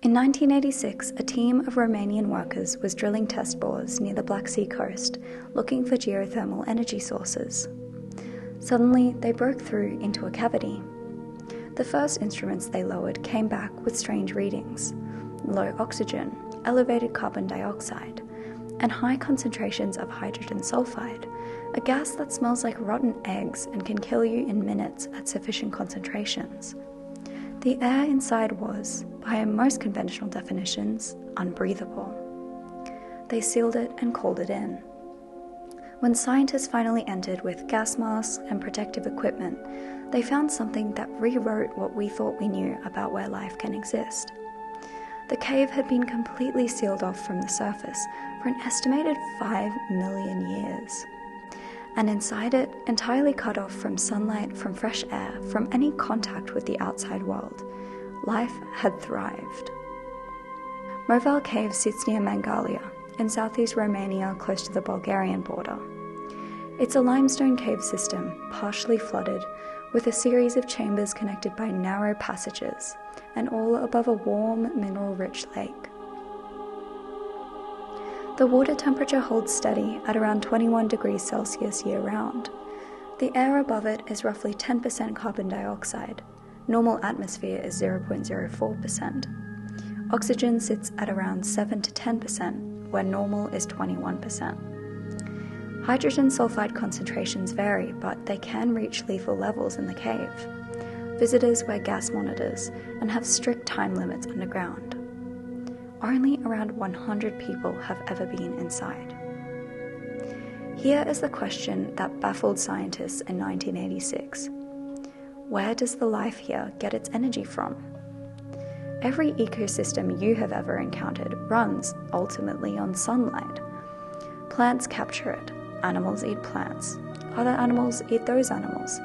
In 1986, a team of Romanian workers was drilling test bores near the Black Sea coast, looking for geothermal energy sources. Suddenly, they broke through into a cavity. The first instruments they lowered came back with strange readings: low oxygen, elevated carbon dioxide, and high concentrations of hydrogen sulfide, a gas that smells like rotten eggs and can kill you in minutes at sufficient concentrations. The air inside was, by most conventional definitions, unbreathable. They sealed it and called it in. When scientists finally entered with gas masks and protective equipment, they found something that rewrote what we thought we knew about where life can exist. The cave had been completely sealed off from the surface for an estimated 5 million years. And inside it, entirely cut off from sunlight, from fresh air, from any contact with the outside world, life had thrived. Movile Cave sits near Mangalia, in southeast Romania, close to the Bulgarian border. It's a limestone cave system, partially flooded, with a series of chambers connected by narrow passages, and all above a warm, mineral-rich lake. The water temperature holds steady at around 21 degrees Celsius year-round. The air above it is roughly 10% carbon dioxide. Normal atmosphere is 0.04%. Oxygen sits at around 7 to 10%, where normal is 21%. Hydrogen sulfide concentrations vary, but they can reach lethal levels in the cave. Visitors wear gas monitors and have strict time limits underground. Only around 100 people have ever been inside. Here is the question that baffled scientists in 1986. Where does the life here get its energy from? Every ecosystem you have ever encountered runs, ultimately, on sunlight. Plants capture it, animals eat plants, other animals eat those animals.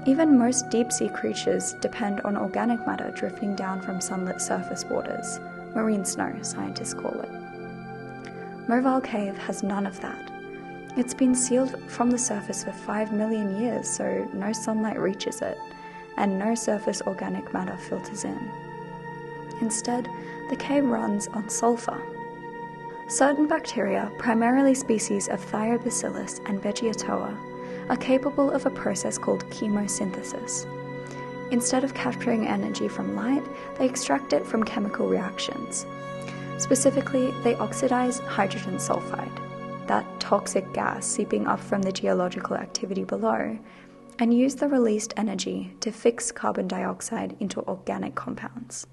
Even most deep-sea creatures depend on organic matter drifting down from sunlit surface waters. Marine snow, scientists call it. Movile Cave has none of that. It's been sealed from the surface for 5 million years, so no sunlight reaches it, and no surface organic matter filters in. Instead, the cave runs on sulfur. Certain bacteria, primarily species of Thiobacillus and Veggiatoa, are capable of a process called chemosynthesis. Instead of capturing energy from light, they extract it from chemical reactions. Specifically, they oxidize hydrogen sulfide, that toxic gas seeping up from the geological activity below, and use the released energy to fix carbon dioxide into organic compounds.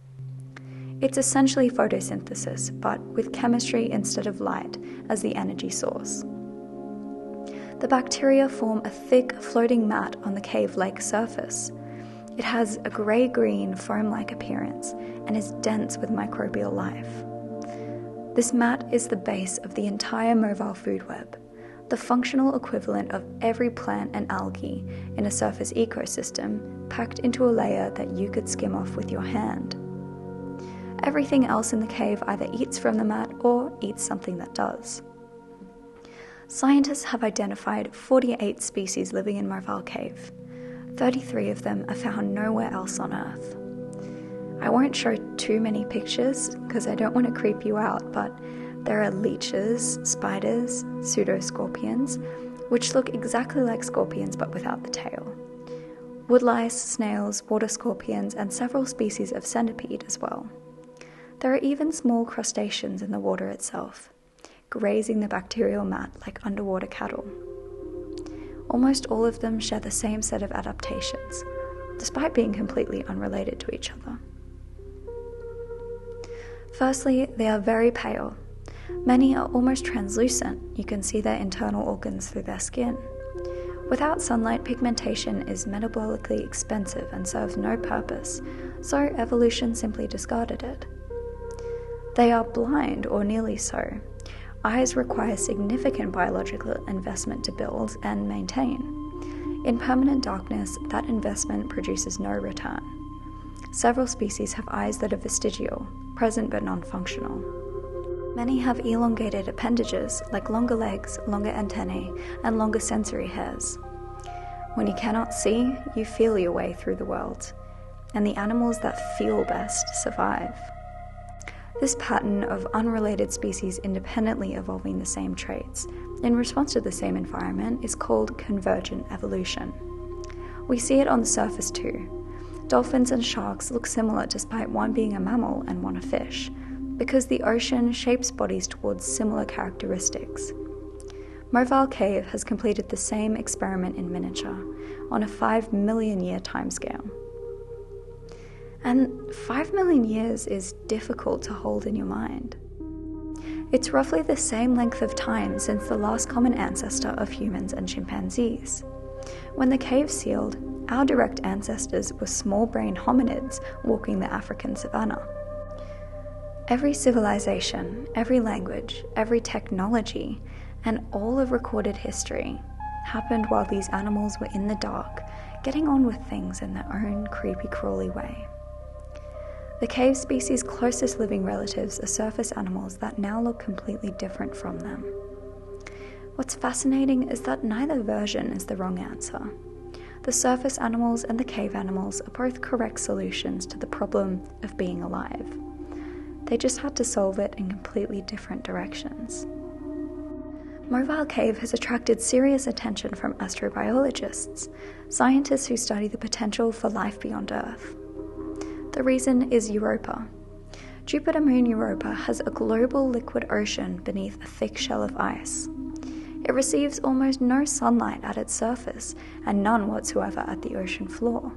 It's essentially photosynthesis, but with chemistry instead of light as the energy source. The bacteria form a thick, floating mat on the cave lake surface. It has a grey-green, foam-like appearance and is dense with microbial life. This mat is the base of the entire Movile food web, the functional equivalent of every plant and algae in a surface ecosystem packed into a layer that you could skim off with your hand. Everything else in the cave either eats from the mat or eats something that does. Scientists have identified 48 species living in Movile Cave. 33 of them are found nowhere else on Earth. I won't show too many pictures because I don't want to creep you out, but there are leeches, spiders, pseudoscorpions, which look exactly like scorpions but without the tail. Woodlice, snails, water scorpions, and several species of centipede as well. There are even small crustaceans in the water itself, grazing the bacterial mat like underwater cattle. Almost all of them share the same set of adaptations, despite being completely unrelated to each other. Firstly, they are very pale. Many are almost translucent. You can see their internal organs through their skin. Without sunlight, pigmentation is metabolically expensive and serves no purpose, so evolution simply discarded it. They are blind, or nearly so. Eyes require significant biological investment to build and maintain. In permanent darkness, that investment produces no return. Several species have eyes that are vestigial, present but non-functional. Many have elongated appendages like longer legs, longer antennae, and longer sensory hairs. When you cannot see, you feel your way through the world, and the animals that feel best survive. This pattern of unrelated species independently evolving the same traits in response to the same environment is called convergent evolution. We see it on the surface too. Dolphins and sharks look similar despite one being a mammal and one a fish, because the ocean shapes bodies towards similar characteristics. Movile Cave has completed the same experiment in miniature on a 5 million year timescale. And 5 million years is difficult to hold in your mind. It's roughly the same length of time since the last common ancestor of humans and chimpanzees. When the cave sealed, our direct ancestors were small-brained hominids walking the African savanna. Every civilization, every language, every technology, and all of recorded history happened while these animals were in the dark, getting on with things in their own creepy crawly way. The cave species' closest living relatives are surface animals that now look completely different from them. What's fascinating is that neither version is the wrong answer. The surface animals and the cave animals are both correct solutions to the problem of being alive. They just had to solve it in completely different directions. Movile Cave has attracted serious attention from astrobiologists, scientists who study the potential for life beyond Earth. The reason is Europa. Jupiter moon Europa has a global liquid ocean beneath a thick shell of ice. It receives almost no sunlight at its surface and none whatsoever at the ocean floor.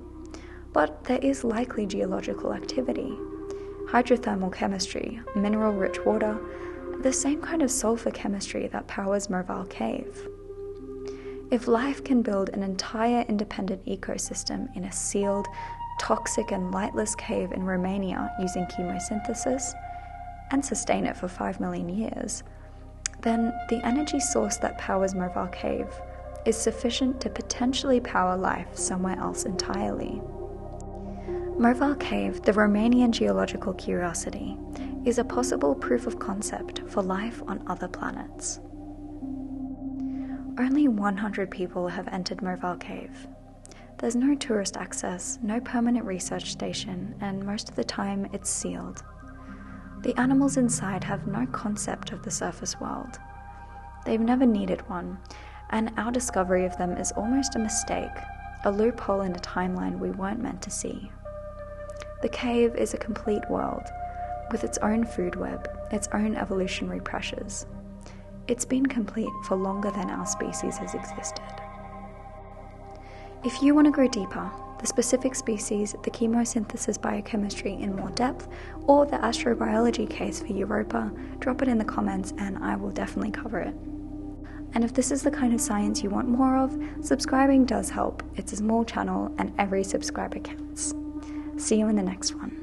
But there is likely geological activity, hydrothermal chemistry, mineral-rich water, the same kind of sulfur chemistry that powers Movile Cave. If life can build an entire independent ecosystem in a sealed, toxic and lightless cave in Romania using chemosynthesis, and sustain it for 5 million years, then the energy source that powers Movile Cave is sufficient to potentially power life somewhere else entirely. Movile Cave, the Romanian geological curiosity, is a possible proof of concept for life on other planets. Only 100 people have entered Movile Cave. There's no tourist access, no permanent research station, and most of the time it's sealed. The animals inside have no concept of the surface world. They've never needed one, and our discovery of them is almost a mistake, a loophole in a timeline we weren't meant to see. The cave is a complete world, with its own food web, its own evolutionary pressures. It's been complete for longer than our species has existed. If you want to go deeper, the specific species, the chemosynthesis biochemistry in more depth, or the astrobiology case for Europa, drop it in the comments and I will definitely cover it. And if this is the kind of science you want more of, subscribing does help. It's a small channel and every subscriber counts. See you in the next one.